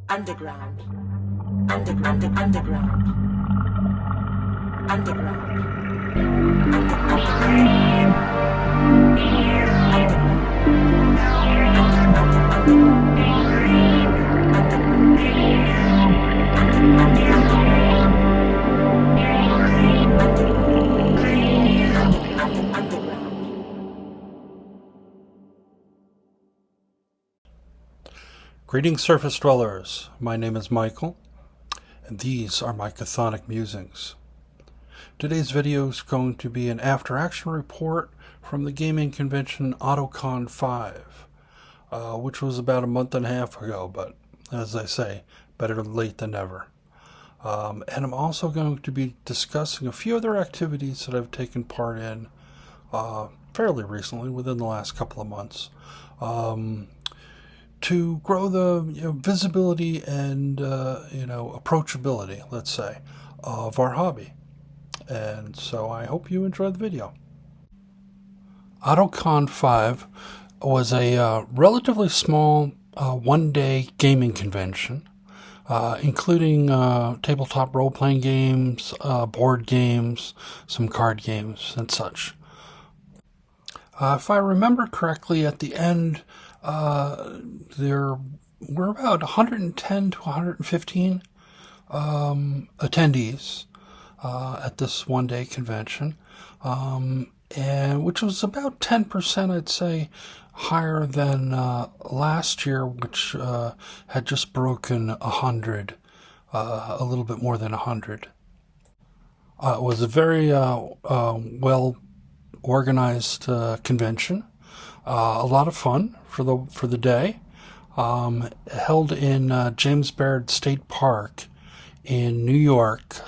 Underground. Underground. Underground. Underground. Greetings, surface dwellers. My name is Michael, and these are my chthonic musings. Today's video is going to be an after-action report from the gaming convention OttoCon V, which was about a month and a half ago, but as I say, better late than never. And I'm also going to be discussing a few other activities that I've taken part in fairly recently, within the last couple of months, to grow the visibility and approachability, let's say, of our hobby. And so I hope you enjoy the video. OttoCon V was a relatively small one-day gaming convention, including tabletop role-playing games, board games, some card games, and such. If I remember correctly, at the end, there were about 110 to 115 attendees at this one-day convention, and which was about 10%, I'd say, higher than last year, which had just broken 100, a little bit more than 100. It was a very well-organized convention. A lot of fun for the day, held in James Baird State Park in New York,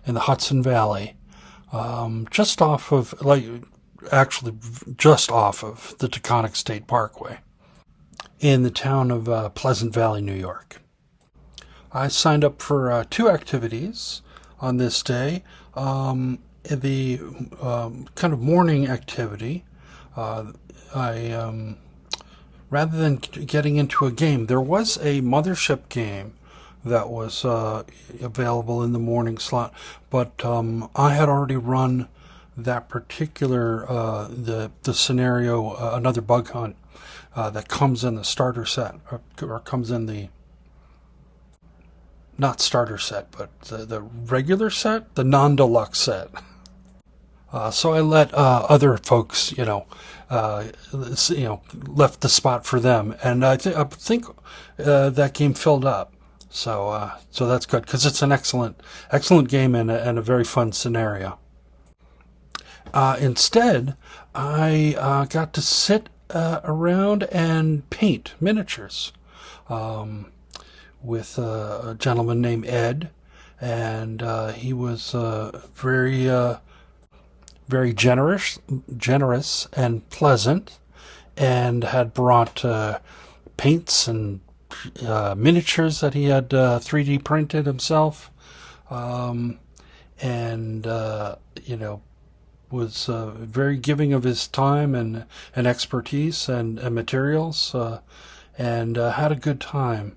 in the Hudson Valley, just off of the Taconic State Parkway, in the town of Pleasant Valley, New York. I signed up for two activities on this day. The kind of morning activity. Rather than getting into a game, there was a mothership game that was available in the morning slot, but I had already run that particular the scenario, another bug hunt that comes in the starter set, or comes in the not starter set, but the regular set, the non-deluxe set. So I let other folks, left the spot for them, and I think that game filled up. So that's good, because it's an excellent game and a very fun scenario. Instead, I got to sit around and paint miniatures with a gentleman named Ed, and he was very generous and pleasant, and had brought paints and miniatures that he had 3D printed himself, and was very giving of his time and expertise and materials, and had a good time.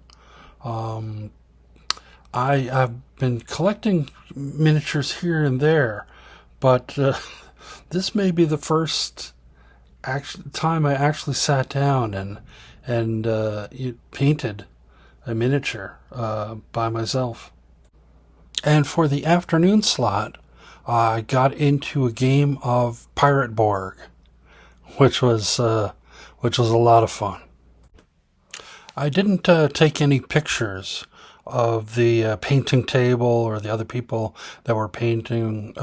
I've been collecting miniatures here and there, but this may be the first time I actually sat down and painted a miniature by myself. And for the afternoon slot, I got into a game of Pirate Borg, which was a lot of fun. I didn't take any pictures of the painting table or the other people that were painting,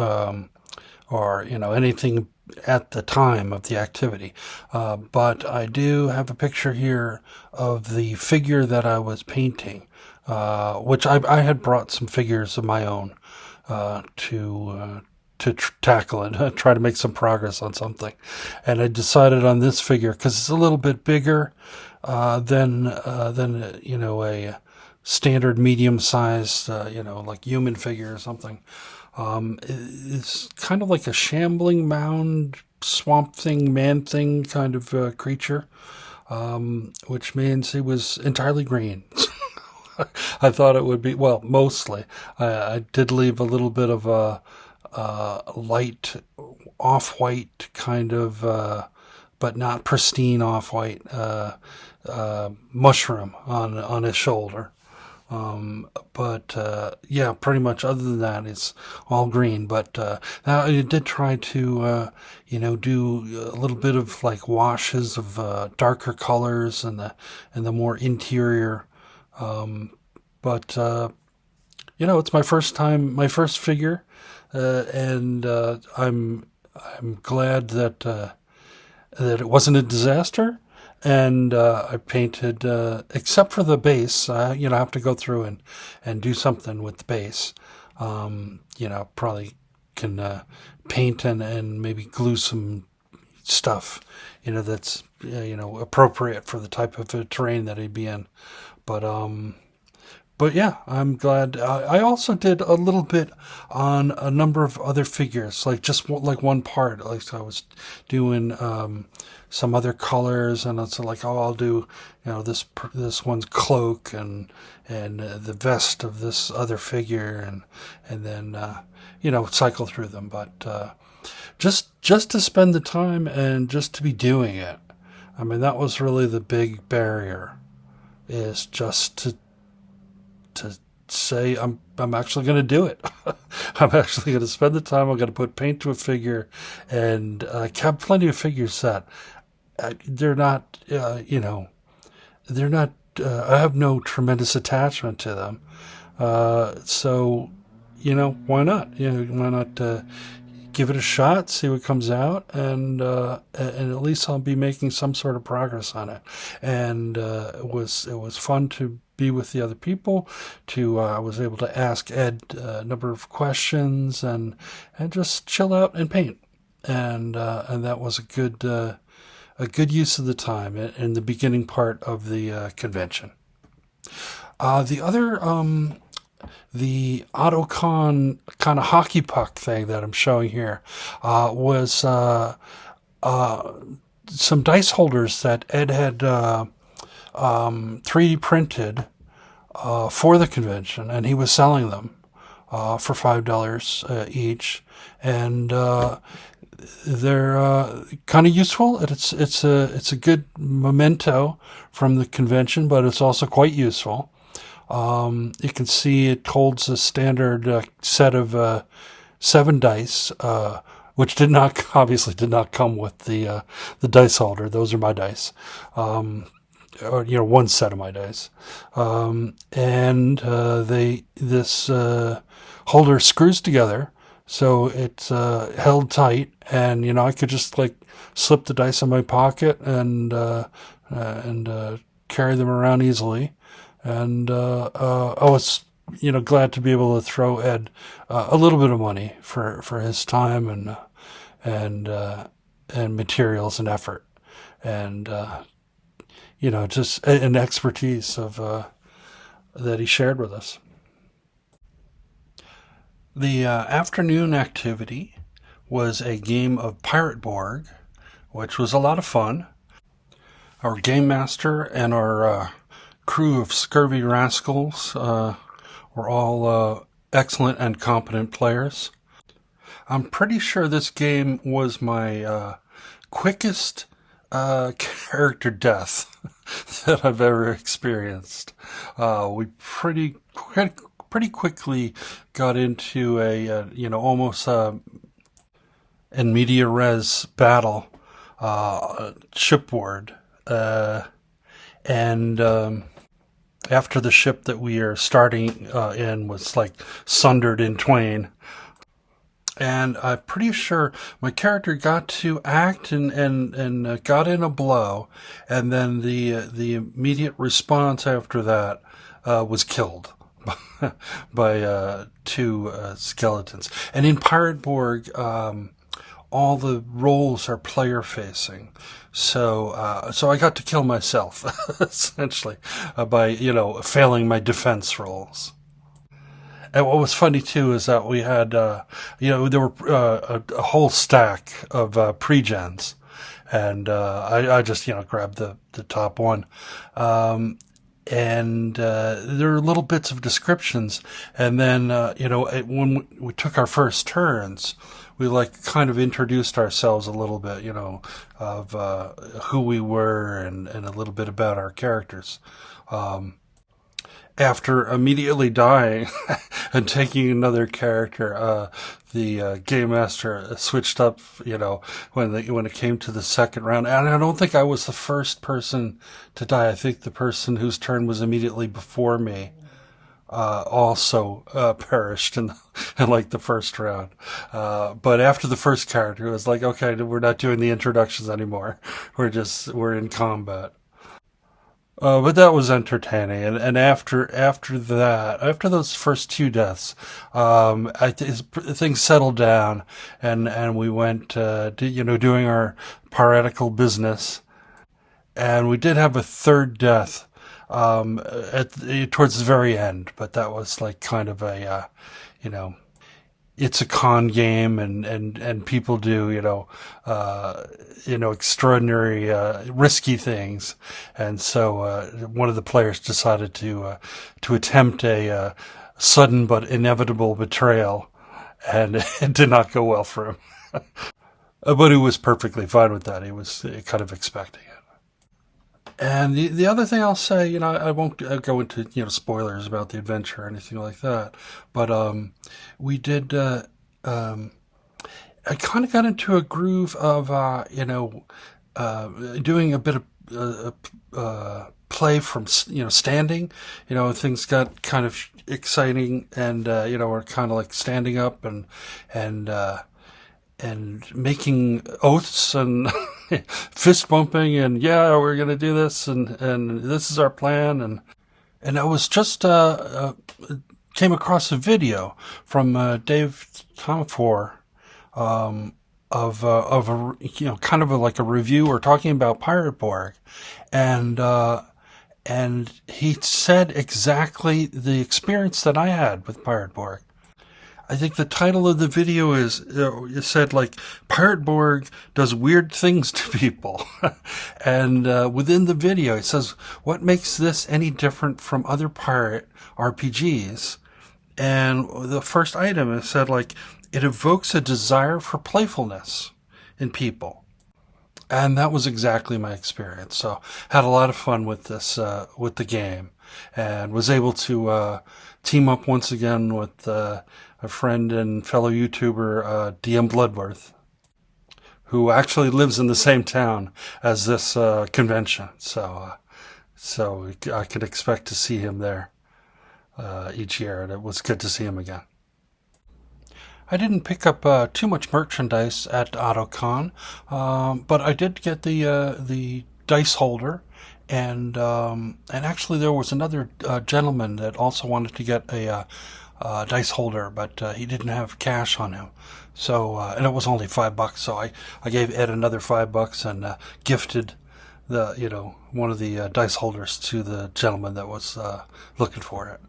or anything at the time of the activity, but I do have a picture here of the figure that I was painting, which I had brought some figures of my own to tackle and try to make some progress on something, and I decided on this figure because it's a little bit bigger than a standard medium-sized like human figure or something. It's kind of like a shambling mound, swamp thing, man thing kind of creature, which means he was entirely green. I thought it would be, well, mostly. I did leave a little bit of a light off-white kind of, but not pristine off-white mushroom on his shoulder. But yeah, pretty much other than that, it's all green. But now I did try to, do a little bit of like washes of darker colors and the more interior. But it's my first time, my first figure, and I'm glad that it wasn't a disaster. And I painted, except for the base. I have to go through and do something with the base. Probably can paint and maybe glue some stuff, that's appropriate for the type of terrain that he'd be in. But yeah, I'm glad. I also did a little bit on a number of other figures, like just like one part. Like I was doing some other colors, and it's like, oh, I'll do this one's cloak and the vest of this other figure, and then cycle through them. But just to spend the time and just to be doing it. I mean, that was really the big barrier, is just to say I'm actually going to do it. I'm actually going to spend the time. I'm going to put paint to a figure, and I have plenty of figures that they're not, they're not. I have no tremendous attachment to them, so why not? Why not give it a shot, see what comes out, and at least I'll be making some sort of progress on it. And it was fun to be with the other people. I was able to ask Ed a number of questions and just chill out and paint. And that was a good use of the time in the beginning part of the convention. The OttoCon kind of hockey puck thing that I'm showing here was some dice holders that Ed had 3D printed for the convention, and he was selling them for $5 each, and they're kind of useful. It's a good memento from the convention, but it's also quite useful. You can see it holds a standard set of 7 dice, which obviously did not come with the dice holder. Those are my dice, or one set of my dice, and this holder screws together, so it's held tight, and I could just like slip the dice in my pocket and carry them around easily. And I was, glad to be able to throw Ed a little bit of money for his time and materials and effort, and just an expertise of that he shared with us. The afternoon activity was a game of Pirate Borg, which was a lot of fun. Our game master and our crew of scurvy rascals were all excellent and competent players. I'm pretty sure this game was my quickest character death that I've ever experienced. We pretty quickly got into a almost in media res battle shipboard, and after the ship that we are starting in was like sundered in twain. And I'm pretty sure my character got to act and got in a blow, and then the immediate response after that was killed by 2 skeletons. And in Pirate Borg, all the roles are player facing, so I got to kill myself essentially by failing my defense rolls. And what was funny too is that we had there were a whole stack of pre-gens, and I just grabbed the top one, and there are little bits of descriptions, and then when we took our first turns, we like kind of introduced ourselves a little bit, of who we were and a little bit about our characters. After immediately dying and taking another character, the game master switched up, when it came to the second round. And I don't think I was the first person to die. I think the person whose turn was immediately before me also perished in like the first round. But after the first character, it was like, okay, we're not doing the introductions anymore. We're in combat. But that was entertaining, and after that, after those first two deaths, things settled down, and we went, doing our piratical business, and we did have a third death, towards the very end, but that was like kind of a, it's a con game, and people do, extraordinary, risky things. And so, one of the players decided to attempt a, sudden but inevitable betrayal, and it did not go well for him. But he was perfectly fine with that. He was kind of expecting it. And the other thing I'll say, I won't go into, spoilers about the adventure or anything like that, but, we did, I kind of got into a groove of, doing a bit of, play from, standing, things got kind of exciting, and, we're kind of like standing up and making oaths and fist bumping, and yeah, we're going to do this, and this is our plan. And I was just, came across a video from, Dave Tomafor, of a, kind of like a review or talking about Pirate Borg. And he said exactly the experience that I had with Pirate Borg. I think the title of the video is, it said like, Pirate Borg does weird things to people. And within the video, it says, what makes this any different from other pirate RPGs? And the first item, it said like, it evokes a desire for playfulness in people. And that was exactly my experience. So had a lot of fun with this, with the game, and was able to, team up once again with, a friend and fellow YouTuber, DM Bloodworth, who actually lives in the same town as this, convention. So I could expect to see him there, each year, and it was good to see him again. I didn't pick up too much merchandise at OttoCon, but I did get the dice holder, and actually there was another gentleman that also wanted to get a dice holder, but he didn't have cash on him. So and it was only $5, so I gave Ed another $5 and gifted the one of the dice holders to the gentleman that was looking for it.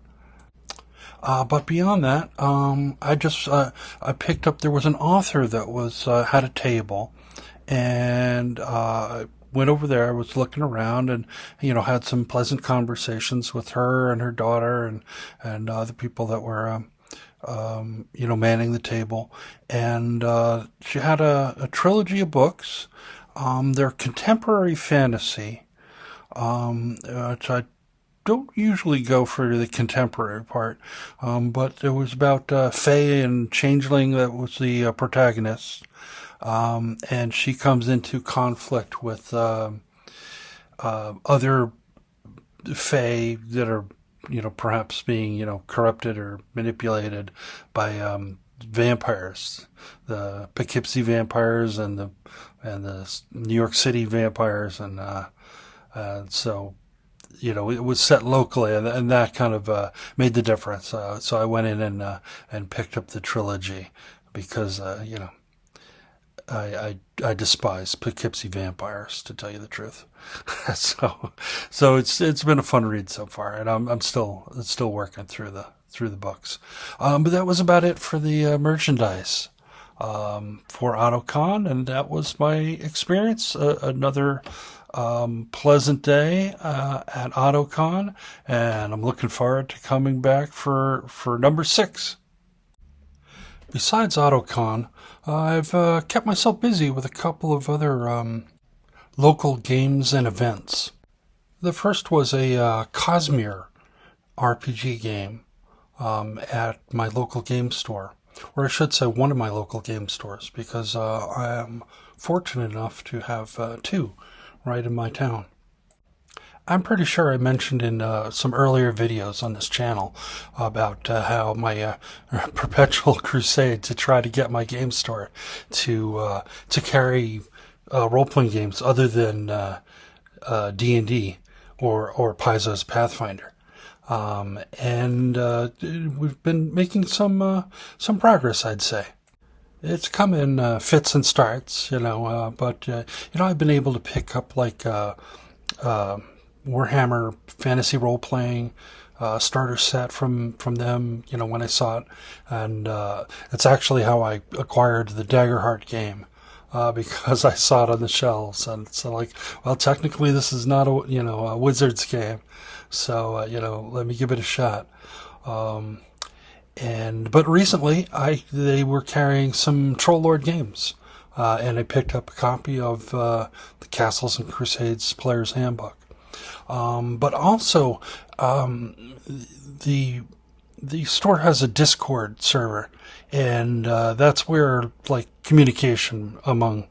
But beyond that, I picked up, there was an author that was, had a table, and, I went over there. I was looking around and, had some pleasant conversations with her and her daughter and the people that were, manning the table. And, she had a trilogy of books. They're contemporary fantasy, which I don't usually go for the contemporary part, but it was about Faye and Changeling that was the protagonist, and she comes into conflict with other Faye that are, perhaps being, corrupted or manipulated by vampires, the Poughkeepsie vampires and the New York City vampires, and so. It was set locally, and that kind of made the difference. So I went in and picked up the trilogy because I despise Poughkeepsie vampires, to tell you the truth. so it's been a fun read so far, and I'm still working through the books. But that was about it for the merchandise for OttoCon, and that was my experience. Another pleasant day at OttoCon, and I'm looking forward to coming back for number 6. Besides OttoCon, I've kept myself busy with a couple of other local games and events. The first was a Cosmere RPG game at my local game store, or I should say one of my local game stores, because I am fortunate enough to have 2 right in my town. I'm pretty sure I mentioned in some earlier videos on this channel about how my perpetual crusade to try to get my game store to carry role-playing games other than D&D or Paizo's Pathfinder. And we've been making some progress, I'd say. It's come in fits and starts, but I've been able to pick up like Warhammer fantasy role-playing starter set from them, when I saw it. And it's actually how I acquired the Daggerheart game, because I saw it on the shelves. And so like, well, technically this is not a Wizards game. So, let me give it a shot. But recently they were carrying some Troll Lord games. And I picked up a copy of the Castles and Crusades Player's Handbook. But also, the store has a Discord server, and that's where like communication among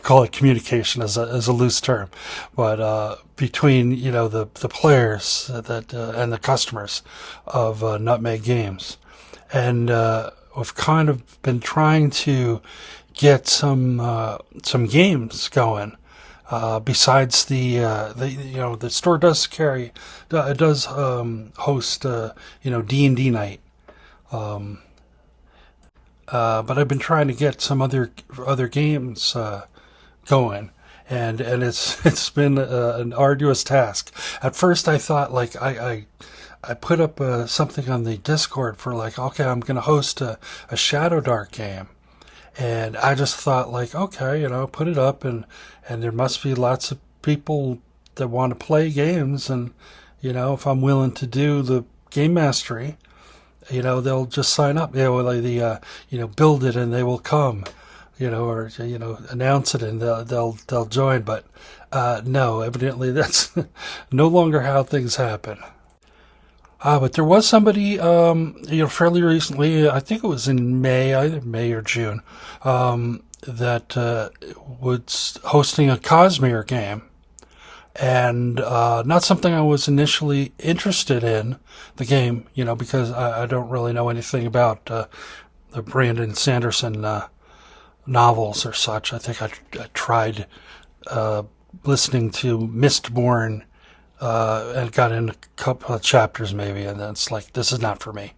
call it communication as a loose term, but between the players that and the customers of Nutmeg Games, and we've kind of been trying to get some games going. Besides the store does host D&D night, but I've been trying to get some other games going, and it's been an arduous task. At first, I thought like I put up something on the Discord for like, okay, I'm going to host a Shadow Dark game. And I just thought like, okay, put it up, and there must be lots of people that want to play games, and if I'm willing to do the game mastery, they'll just sign up. Build it and they will come, or announce it and they'll join. But no, evidently that's no longer how things happen. But there was somebody, fairly recently, I think it was in May, either May or June, that was hosting a Cosmere game. And not something I was initially interested in, the game, because I don't really know anything about the Brandon Sanderson novels or such. I think I tried listening to Mistborn, and got in a couple of chapters maybe, and then it's like, this is not for me.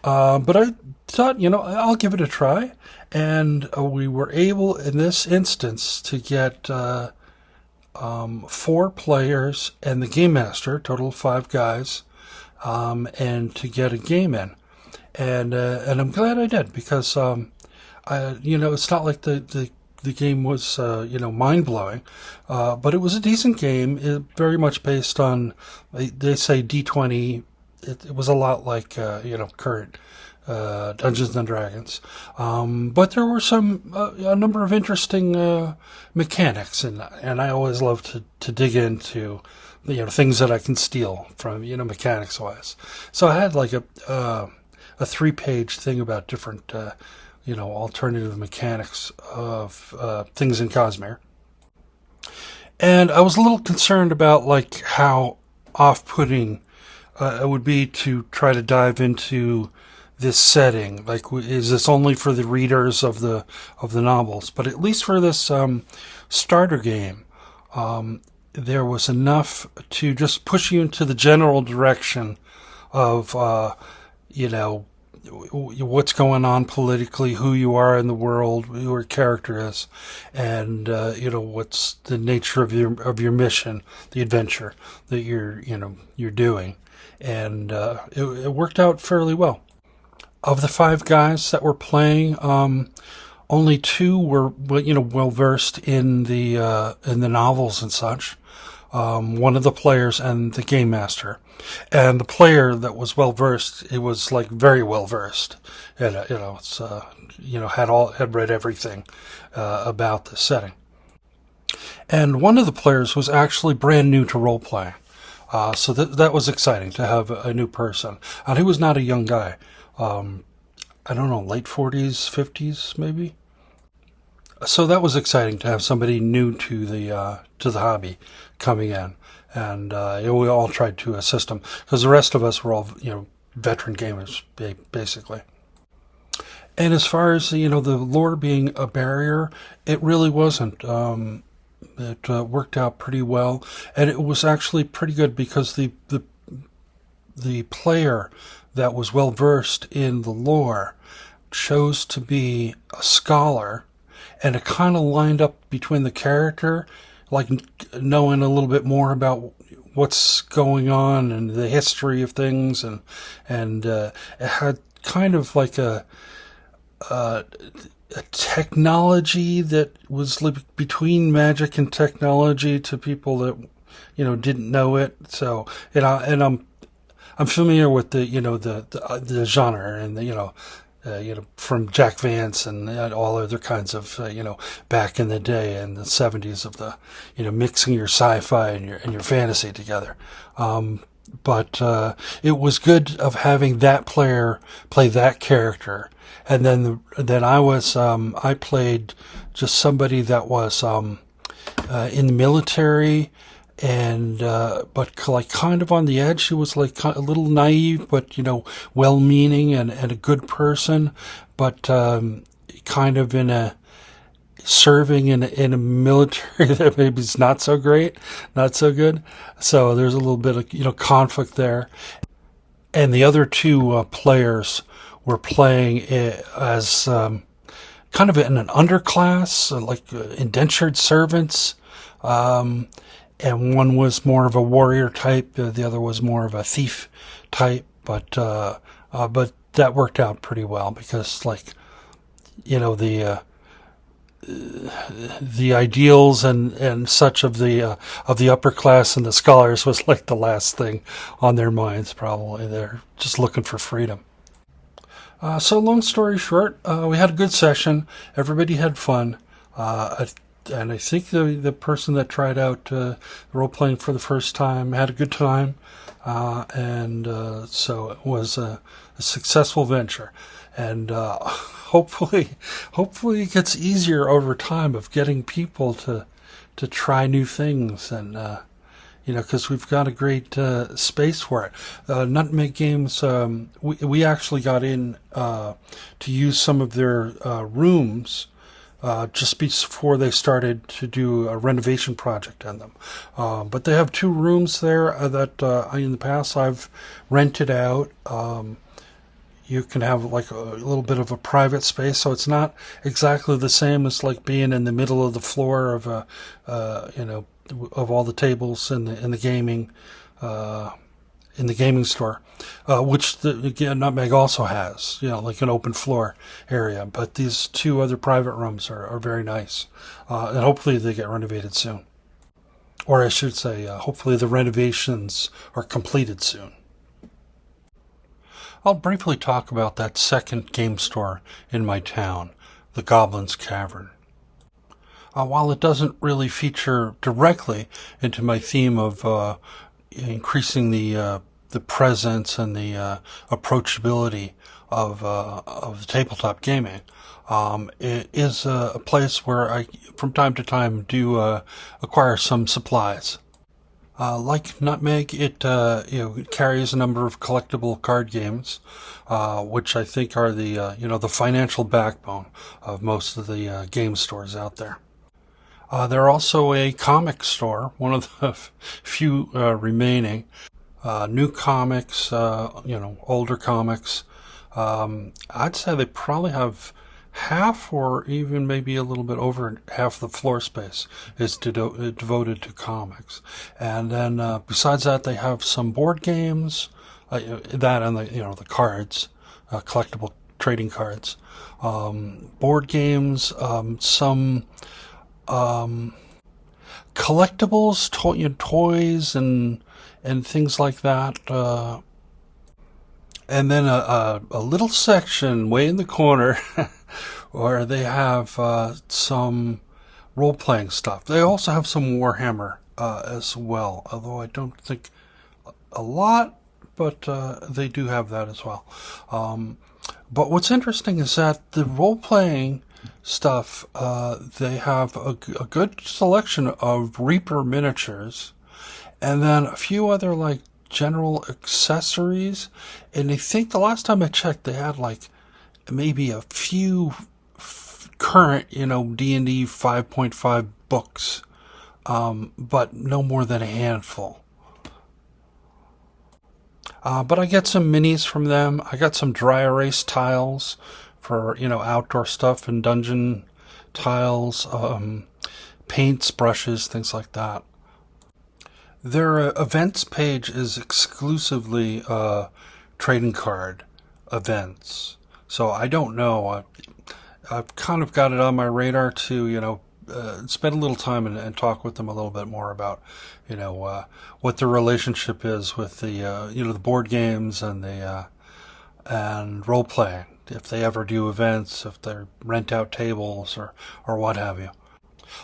But I thought, I'll give it a try, and we were able in this instance to get 4 players and the game master, total of 5 guys, and to get a game in, and I'm glad I did, because it's not like the game was, mind blowing, but it was a decent game. It very much based on, they say D20. It was a lot like, current Dungeons and Dragons, but there were a number of interesting mechanics, and I always love to dig into things that I can steal from mechanics wise. So I had like a 3-page thing about different alternative mechanics of things in Cosmere. And I was a little concerned about like how off-putting it would be to try to dive into this setting. Like, is this only for the readers of the novels? But at least for this starter game, there was enough to just push you into the general direction of what's going on politically, who you are in the world, who your character is, and what's the nature of your mission, the adventure that you're doing, and it worked out fairly well. Of the 5 guys that were playing, only two were, well versed in the novels and such. One of the players and the game master. And the player that was well versed, it was like very well versed. And, had read everything about the setting. And one of the players was actually brand new to role playing. So that was exciting to have a new person. And he was not a young guy. I don't know, late 40s, 50s maybe. So that was exciting to have somebody new to the hobby coming in, and we all tried to assist him because the rest of us were all veteran gamers basically. And as far as the lore being a barrier, it really wasn't. It worked out pretty well, and it was actually pretty good because the player that was well versed in the lore chose to be a scholar, and it kind of lined up between the character, like knowing a little bit more about what's going on and the history of things, and it had kind of like a technology that was between magic and technology to people that didn't know it. So and I'm familiar with the genre and from Jack Vance and all other kinds of back in the day in the 70s of the mixing your sci-fi and your fantasy together. But it was good of having that player play that character. And then I played just somebody that was in the military, and but like kind of on the edge. She was like a little naive, but well-meaning and a good person, but kind of serving in a military that maybe is not so great, not so good. So there's a little bit of conflict there. And the other two players were playing as kind of in an underclass, like indentured servants. And one was more of a warrior type, the other was more of a thief type. But that worked out pretty well because, the ideals and such of the upper class and the scholars was like the last thing on their minds. Probably they're just looking for freedom. So long story short, we had a good session. Everybody had fun. And I think the person that tried out role playing for the first time had a good time. So it was a successful venture. And hopefully it gets easier over time of getting people to try new things, and because we've got a great space for it. Nutmeg Games, we actually got in to use some of their rooms just before they started to do a renovation project on them. But they have two rooms there that in the past I've rented out. You can have like a little bit of a private space, so it's not exactly the same as like being in the middle of the floor of of all the tables in the gaming store, which Nutmeg also has, like an open floor area. But these two other private rooms are very nice, and hopefully they get renovated soon. Or I should say, hopefully the renovations are completed soon. I'll briefly talk about that second game store in my town, the Goblin's Cavern. While it doesn't really feature directly into my theme of increasing the presence and the approachability of the tabletop gaming, it is a place where I, from time to time, do acquire some supplies. Like Nutmeg, it carries a number of collectible card games, which I think are the financial backbone of most of the game stores out there. They're also a comic store, one of the few remaining. New comics, older comics. I'd say they probably have half, or even maybe a little bit over half the floor space is devoted to comics. And then besides that, they have some board games, that and the cards, collectible trading cards, board games, some collectibles, toys, and things like that. And then a little section way in the corner where they have some role-playing stuff. They also have some Warhammer as well, although I don't think a lot, but they do have that as well. But what's interesting is that the role-playing stuff, they have a good selection of Reaper miniatures, and then a few other like general accessories. And I think the last time I checked, they had like maybe a few current, D&D 5.5 books, but no more than a handful. But I get some minis from them. I got some dry erase tiles for, outdoor stuff, and dungeon tiles, paints, brushes, things like that. Their events page is exclusively trading card events. So I don't know. I've kind of got it on my radar to, spend a little time and talk with them a little bit more about, what their relationship is with the, the board games and the and role playing. If they ever do events, if they rent out tables or what have you.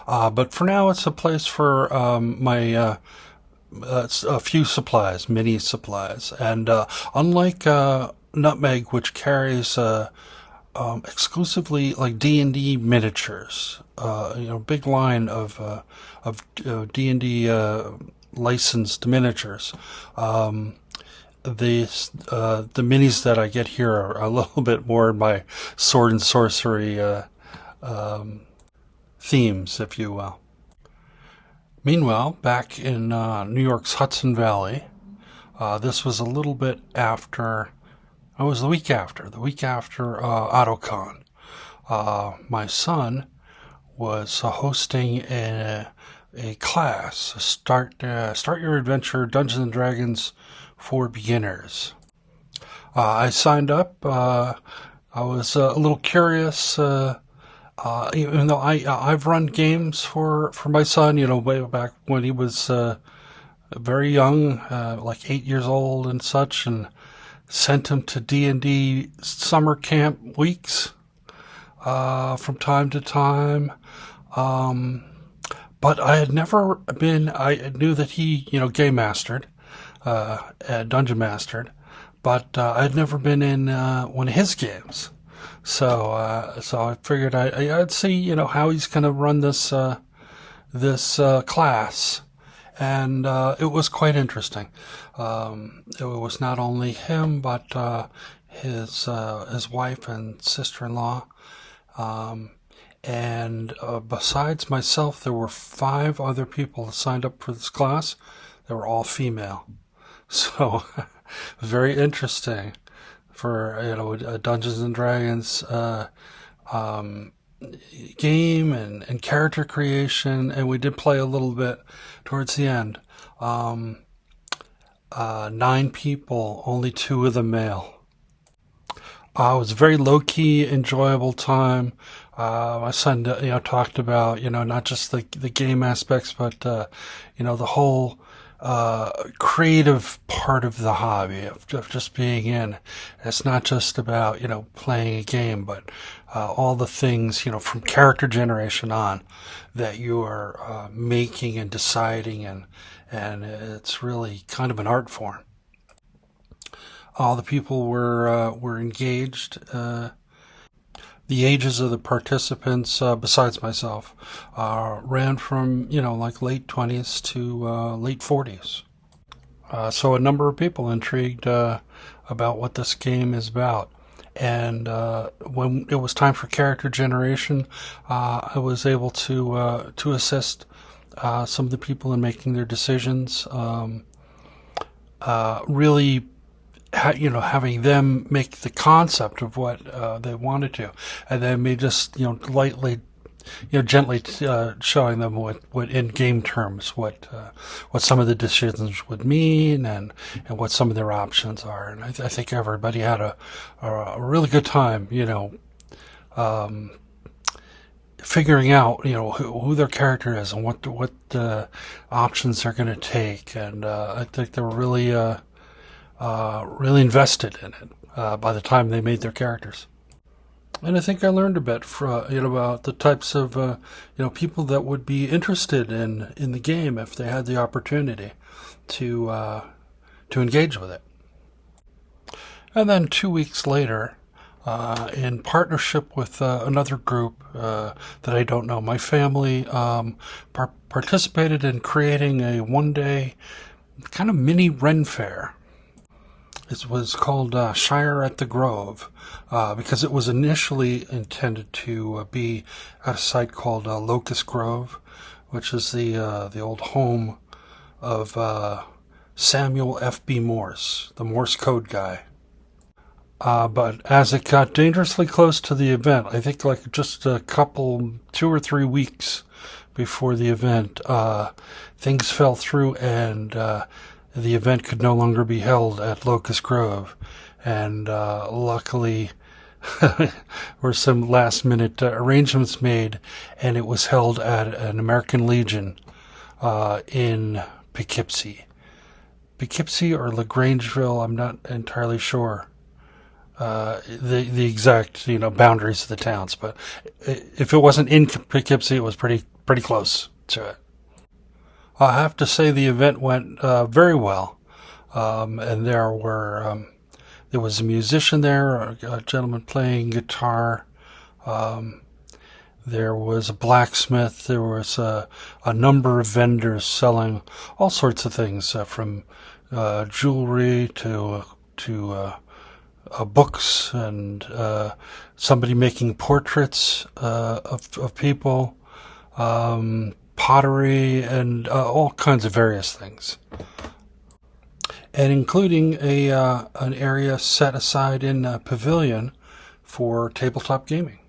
But for now, it's a place for my a few supplies, mini supplies, and unlike Nutmeg, which carries exclusively like D&D miniatures, big line of D&D licensed miniatures. The minis that I get here are a little bit more in my sword and sorcery themes, if you will. Meanwhile, back in New York's Hudson Valley, this was a little bit after, it was the week after OttoCon. My son was hosting a class, Start Your Adventure Dungeons and Dragons for Beginners. I signed up. I was a little curious, even though I've run games for my son, way back when he was very young, like 8 years old and such, and sent him to D&D summer camp weeks from time to time. But I had never been. I knew that he, game mastered, dungeon mastered, but I had never been in one of his games. So I figured I'd see, how he's going to run this class, and it was quite interesting. It was not only him, but his wife and sister-in-law, and besides myself, there were 5 other people that signed up for this class. They were all female, so very interesting for a Dungeons and Dragons game and character creation, and we did play a little bit towards the end. 9 people, only 2 of them male. It was a very low-key, enjoyable time. My son, talked about, not just the game aspects, but, the whole creative part of the hobby of just being in. It's not just about, playing a game, but all the things, from character generation on that you are making and deciding, and it's really kind of an art form. All the people were engaged. The ages of the participants, besides myself, ran from, like late 20s to late 40s. So a number of people intrigued about what this game is about. And when it was time for character generation, I was able to assist some of the people in making their decisions. Really, having them make the concept of what they wanted to, and then me just lightly gently showing them what in game terms what some of the decisions would mean, and what some of their options are. And I think everybody had a really good time, figuring out who their character is and what options they're going to take. And I think they were really really invested in it by the time they made their characters. And I think I learned a bit about the types of people that would be interested in the game if they had the opportunity to engage with it. And then 2 weeks later, in partnership with another group that I don't know, my family participated in creating a one-day kind of mini Ren Fair. It was called Shire at the Grove because it was initially intended to be at a site called Locust Grove, which is the old home of Samuel F.B. Morse, the Morse code guy. But as it got dangerously close to the event, I think like just 2 or 3 weeks before the event, things fell through, and the event could no longer be held at Locust Grove. And luckily, were some last-minute arrangements made, and it was held at an American Legion in Poughkeepsie. Poughkeepsie or LaGrangeville, I'm not entirely sure the exact boundaries of the towns, but if it wasn't in Poughkeepsie, it was pretty close to it. I have to say the event went very well, and there was a musician there, a gentleman playing guitar. There was a blacksmith. There was a number of vendors selling all sorts of things, from jewelry to books, and somebody making portraits of people, pottery, and all kinds of various things, and including an area set aside in a pavilion for tabletop gaming.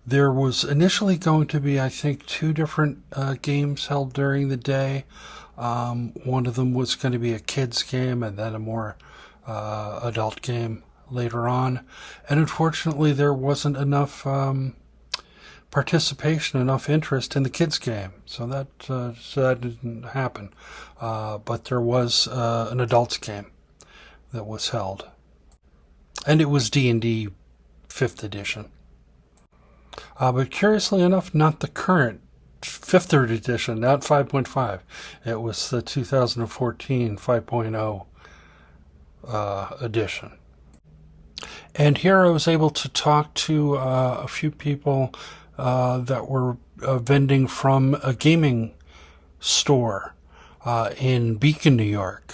There was initially going to be, I think, 2 different games held during the day. One of them was going to be a kids game, and then a more adult game later on. And unfortunately, there wasn't enough participation, enough interest in the kids game, so that didn't happen. But there was an adults game that was held, and it was D&D 5th edition. But curiously enough, not the current 5th edition, not 5.5. It was the 2014 5.0 edition. And here I was able to talk to a few people that were vending from a gaming store in Beacon, New York,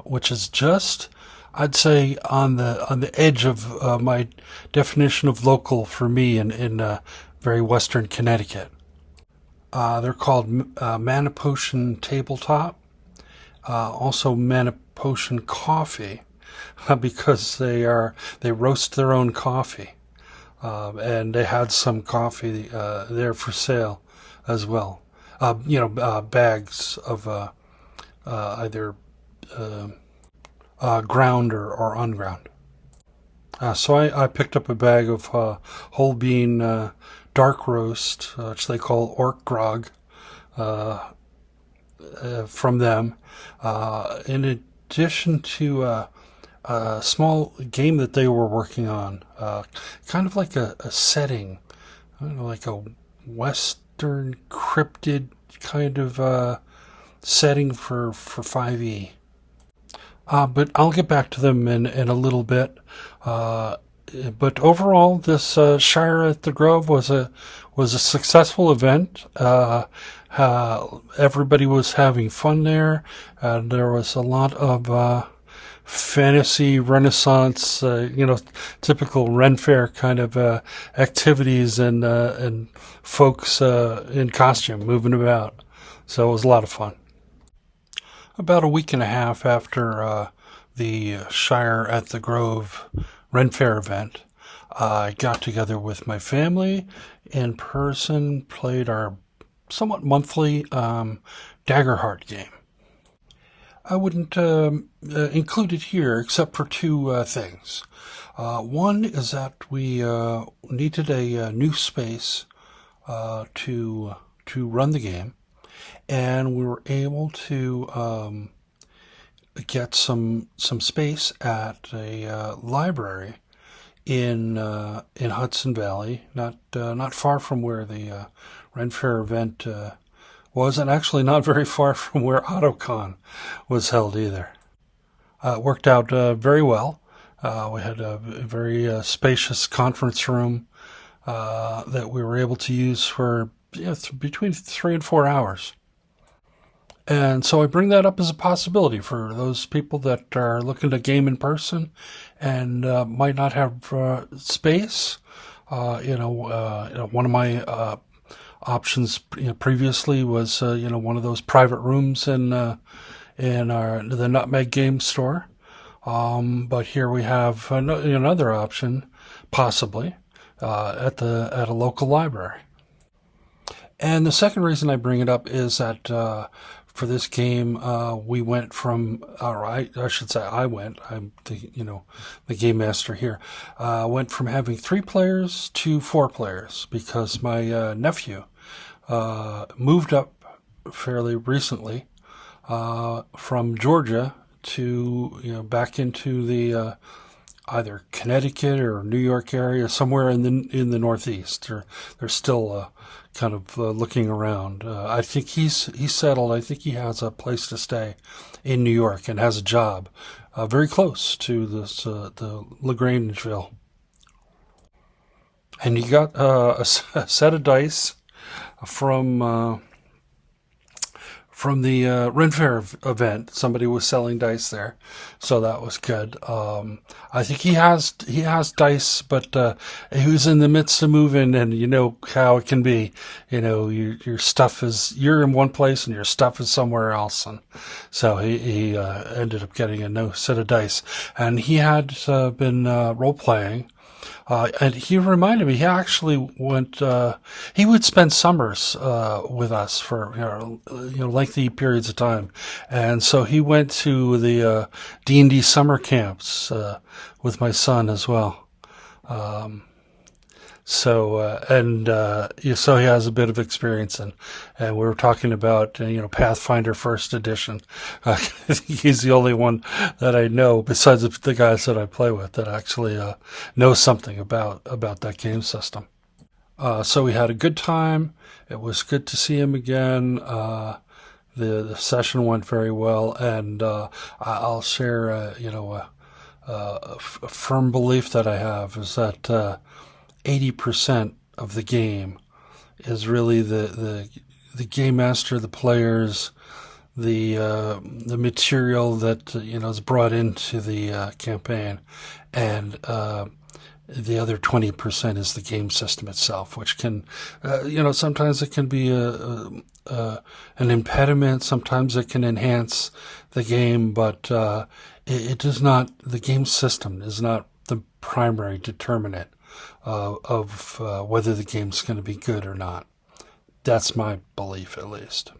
which is just, I'd say, on the edge of my definition of local for me in very western Connecticut. They're called Manipotion Tabletop, also Manipotion Coffee, because they roast their own coffee, and they had some coffee there for sale as well. Bags of either ground or unground. So I picked up a bag of whole bean dark roast, which they call orc grog, from them, in addition to a small game that they were working on, kind of like a setting, I don't know, like a western cryptid kind of setting for 5e. But I'll get back to them in a little bit. But overall, this Shire at the Grove was a successful event. Everybody was having fun there, and there was a lot of fantasy Renaissance, typical Ren Fair kind of activities, and folks in costume moving about. So it was a lot of fun. About a week and a half after the Shire at the Grove Ren Fair event, I got together with my family in person, played our somewhat monthly Daggerheart game. I wouldn't include it here except for two things. One is that we needed a new space to run the game, and we were able to get some space at a library in Hudson Valley, not far from where the Ren Fair event was, and actually not very far from where OttoCon was held either. It worked out very well. We had a very spacious conference room that we were able to use for between 3 and 4 hours. And so I bring that up as a possibility for those people that are looking to game in person and might not have space. One of my options previously was one of those private rooms in the Nutmeg Game Store. But here we have another option, possibly at a local library. And the second reason I bring it up is that for this game, we went from, I should say I went, I'm the game master here, went from having 3 players to 4 players because my nephew moved up fairly recently from Georgia to, back into the either Connecticut or New York area, somewhere in the Northeast. They're still kind of looking around. I think he's settled. I think he has a place to stay in New York and has a job very close to the LaGrangeville. And he got a set of dice from the Ren Fair event. Somebody was selling dice there, so that was good. I think he has dice, but he was in the midst of moving, and you know how it can be. Your stuff you're in one place and your stuff is somewhere else, and so he ended up getting a new set of dice, and he had been role playing. And he reminded me, he actually went, he would spend summers with us for lengthy periods of time. And so he went to the D&D summer camps with my son as well. So he has a bit of experience, and we were talking about Pathfinder First Edition. I think he's the only one that I know besides the guys that I play with that actually knows something about that game system. So we had a good time. It was good to see him again. The session went very well, and I'll share a firm belief that I have is that 80% of the game is really the game master, the players, the material that is brought into the campaign, and the other 20% is the game system itself, which can sometimes it can be an impediment, sometimes it can enhance the game, but it does not. The game system is not the primary determinant of whether the game's going to be good or not. That's my belief, at least.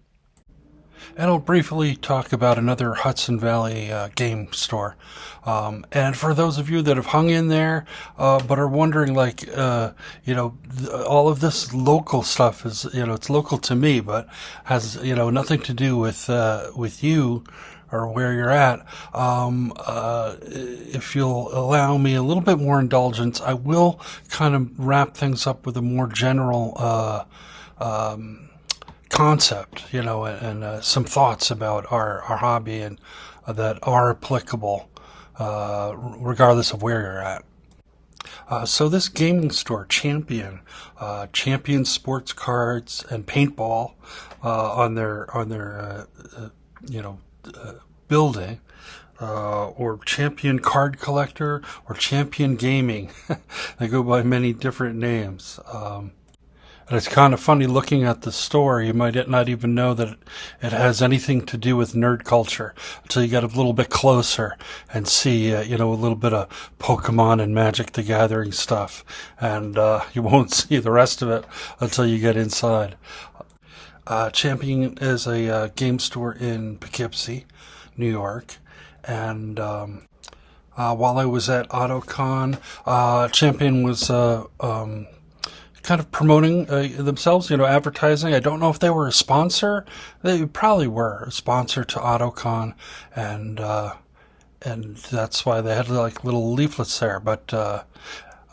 And I'll briefly talk about another Hudson Valley game store. And for those of you that have hung in there, but are wondering, all of this local stuff is, it's local to me, but has, nothing to do with you or where you're at. If you'll allow me a little bit more indulgence, I will kind of wrap things up with a more general concept, and some thoughts about our hobby and that are applicable regardless of where you're at. So this gaming store, Champion sports cards and paintball on their building, or Champion Card Collector, or Champion Gaming. They go by many different names. And it's kind of funny looking at the store. You might not even know that it has anything to do with nerd culture until you get a little bit closer and see, a little bit of Pokemon and Magic the Gathering stuff. And you won't see the rest of it until you get inside. Champion is a game store in Poughkeepsie, New York. And while I was at OttoCon, Champion was kind of promoting themselves, advertising. I don't know if they were a sponsor. They probably were a sponsor to OttoCon, and that's why they had like little leaflets there. But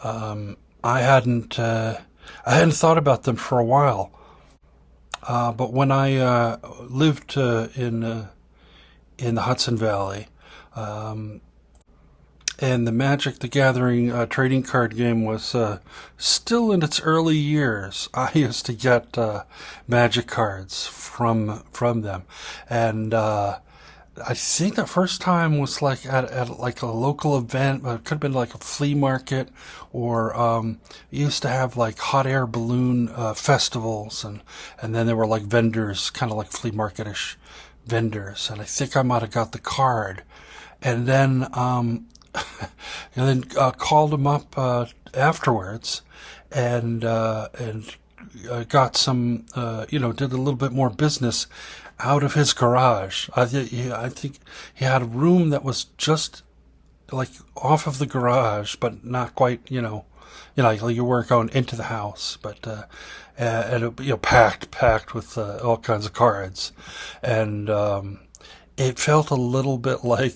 I hadn't thought about them for a while. But when I lived in the Hudson Valley, and the Magic the Gathering trading card game was still in its early years, I used to get Magic cards from them, and I think the first time was like at like a local event. It could have been like a flea market, or used to have like hot air balloon festivals, and then there were like vendors, kind of like flea marketish vendors, and I think I might have got the card, and then called him up afterwards, and got some, did a little bit more business out of his garage. I think he had a room that was just like off of the garage, but not quite, like you weren't going into the house, but and it, packed with all kinds of cards, and it felt a little bit like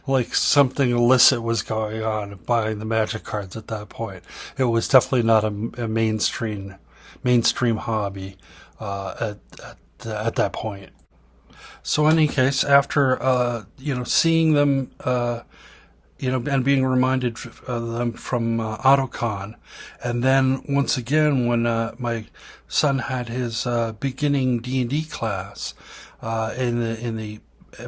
like something illicit was going on buying the Magic cards at that point. It was definitely not a mainstream hobby at that point. So in any case, after seeing them, and being reminded of them from OttoCon, and then once again when my son had his beginning D&D class, in the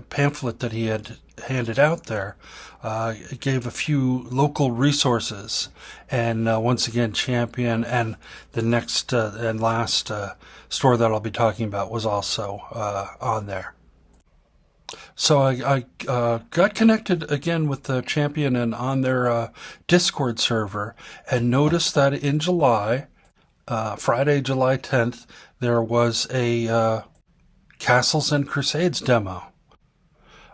pamphlet that he had handed out there, it gave a few local resources, and once again Champion, and the next and last store that I'll be talking about was also on there. So I got connected again with the Champion and on their Discord server, and noticed that in July, Friday, July 10th, there was a Castles and Crusades demo.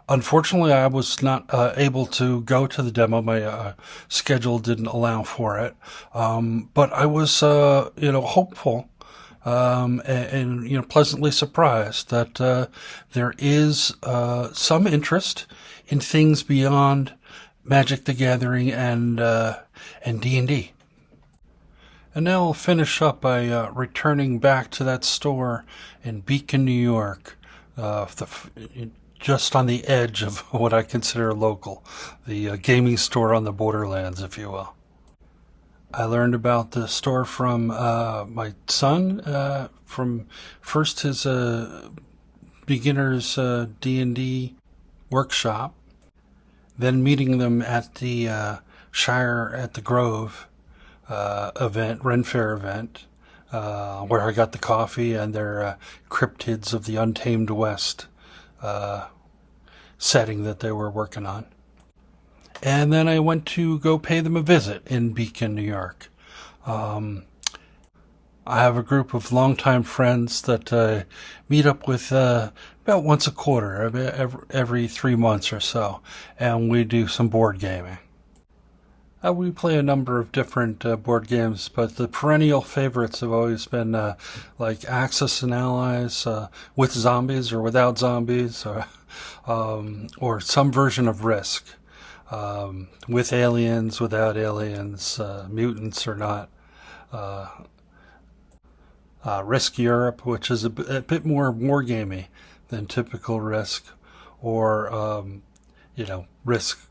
Unfortunately, I was not able to go to the demo. My schedule didn't allow for it. But I was, hopeful, and pleasantly surprised that there is some interest in things beyond Magic the Gathering and D&D. And now I'll finish up by returning back to that store in Beacon, New York, just on the edge of what I consider local, the gaming store on the borderlands, if you will. I learned about the store from my son, from first his beginner's D&D workshop, then meeting them at the Shire at the Grove event, Ren Fair event, where I got the coffee and their Cryptids of the Untamed West setting that they were working on. And then I went to go pay them a visit in Beacon, New York. I have a group of longtime friends that meet up with about once a quarter, every 3 months or so, and we do some board gaming. We play a number of different board games, but the perennial favorites have always been like Axis and Allies, with zombies or without zombies, or some version of Risk, with aliens, without aliens, mutants or not. Risk Europe, which is a bit more wargamey than typical Risk, or Risk.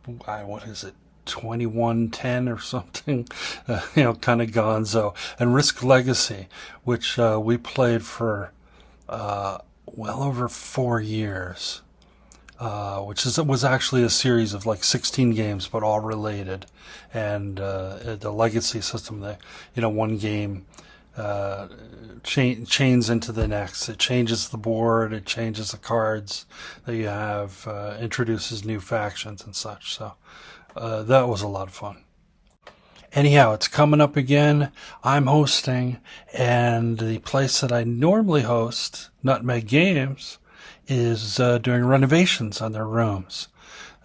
What is it? 2110 or something, kind of gonzo, and Risk Legacy, which we played for well over 4 years, which was actually a series of like 16 games, but all related, and the Legacy system, one game chains into the next. It changes the board, it changes the cards that you have, introduces new factions and such. So that was a lot of fun. Anyhow, it's coming up again. I'm hosting, and the place that I normally host, Nutmeg Games, is doing renovations on their rooms.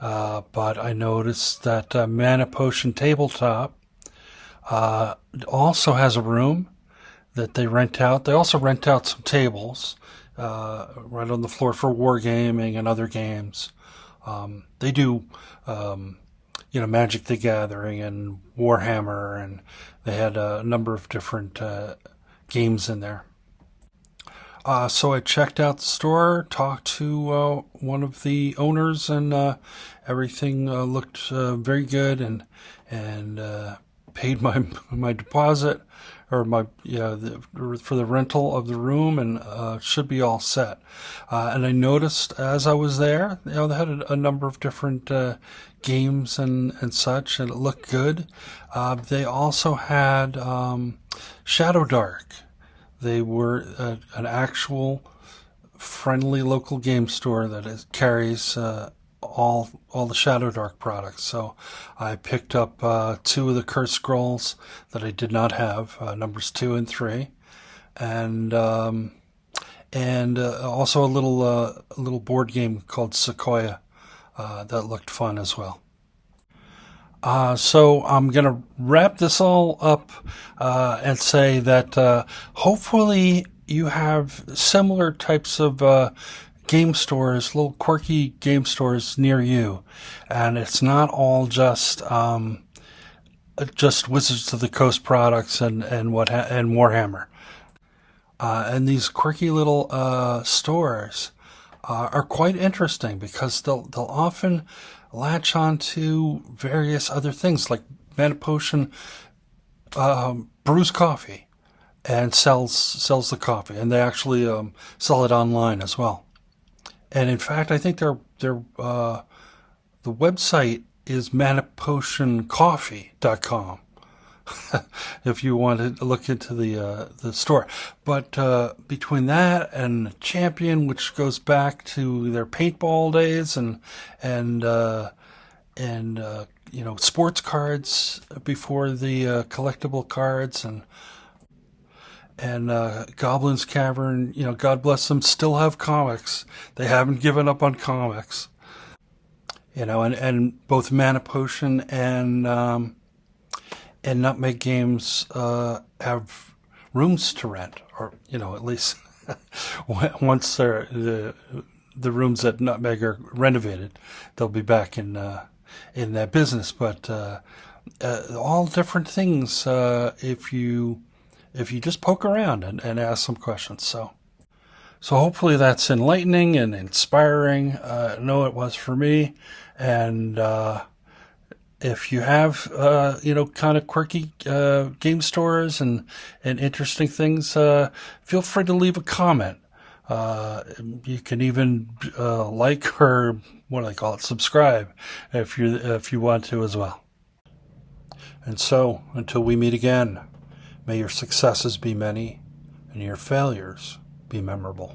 But I noticed that Mana Potion Tabletop also has a room that they rent out. They also rent out some tables right on the floor for wargaming and other games. They do Magic the Gathering and Warhammer, and they had a number of different games in there. So I checked out the store, talked to one of the owners, and everything looked very good, and paid my deposit or for the rental of the room, and should be all set. And I noticed as I was there, they had a number of different games and such, and it looked good. They also had Shadow Dark. They were an actual friendly local game store that carries all the Shadow Dark products. So I picked up 2 of the Curse Scrolls that I did not have, numbers 2 and 3, and also a little board game called Sequoia that looked fun as well. So I'm going to wrap this all up and say that hopefully you have similar types of game stores, little quirky game stores near you, and it's not all just Wizards of the Coast products and Warhammer. And these quirky little stores are quite interesting because they'll often latch on to various other things, like Mana Potion brews coffee and sells the coffee, and they actually sell it online as well. And in fact, I think the website is manapotioncoffee.com if you want to look into the store. But between that and Champion, which goes back to their paintball days, and sports cards before the collectible cards, and Goblin's Cavern, God bless them, still have comics. They haven't given up on comics. And both Mana Potion and Nutmeg Games have rooms to rent, or at least once the rooms at Nutmeg are renovated, they'll be back in that business. But all different things if you just poke around and ask some questions. So hopefully that's enlightening and inspiring. I know it was for me. And if you have kind of quirky game stores and interesting things, feel free to leave a comment. You can even like, or what do they call it, subscribe if you want to as well. And so until we meet again, may your successes be many and your failures be memorable.